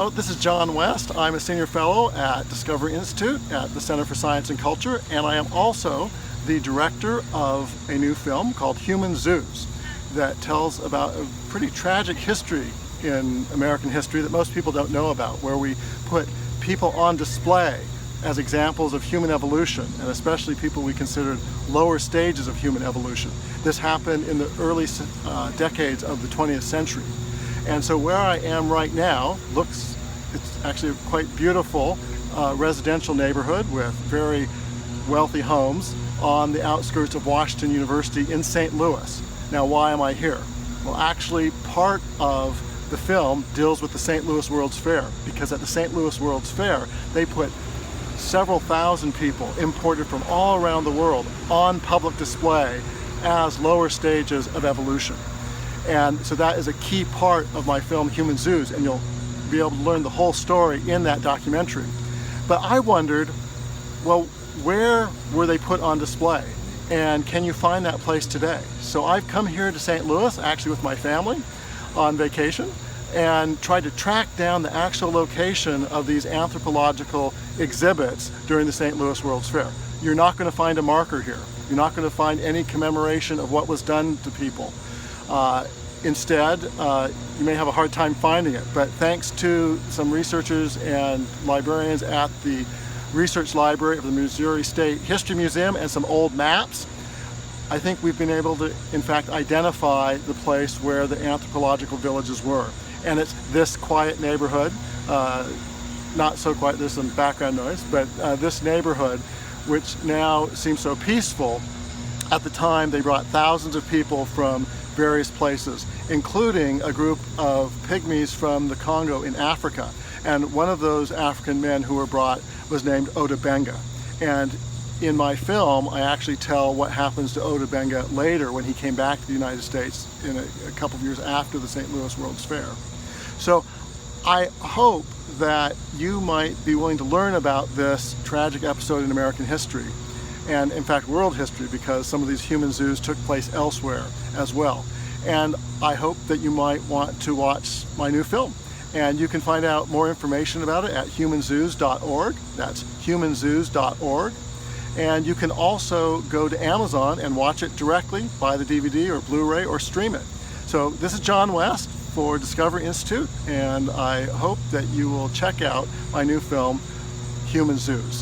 Hello, this is John West. I'm a senior fellow at Discovery Institute at the Center for Science and Culture, and I am also the director of a new film called Human Zoos that tells about a pretty tragic history in American history that most people don't know about, where we put people on display as examples of human evolution, and especially people we considered lower stages of human evolution. This happened in the early decades of the 20th century. And so where I am right now it's actually a quite beautiful residential neighborhood with very wealthy homes on the outskirts of Washington University in St. Louis. Now, why am I here? Well, actually, part of the film deals with the St. Louis World's Fair, because at the St. Louis World's Fair, they put several thousand people imported from all around the world on public display as lower stages of evolution. And so that is a key part of my film, Human Zoos, and you'll be able to learn the whole story in that documentary. But I wondered, well, where were they put on display? And can you find that place today? So I've come here to St. Louis, actually with my family, on vacation, and tried to track down the actual location of these anthropological exhibits during the St. Louis World's Fair. You're not going to find a marker here. You're not going to find any commemoration of what was done to people. Instead, you may have a hard time finding it, but thanks to some researchers and librarians at the Research Library of the Missouri State History Museum and some old maps, I think we've been able to, in fact, identify the place where the anthropological villages were. And it's this quiet neighborhood, not so quiet, there's some background noise, but this neighborhood, which now seems so peaceful, at the time they brought thousands of people from various places, including a group of pygmies from the Congo in Africa. And one of those African men who were brought was named Oda Benga. And in my film, I actually tell what happens to Oda Benga later when he came back to the United States in a couple of years after the St. Louis World's Fair. So I hope that you might be willing to learn about this tragic episode in American history, and in fact world history, because some of these human zoos took place elsewhere as well. And I hope that you might want to watch my new film. And you can find out more information about it at humanzoos.org. That's humanzoos.org. And you can also go to Amazon and watch it directly, buy the DVD or Blu-ray or stream it. So this is John West for Discovery Institute, and I hope that you will check out my new film, Human Zoos.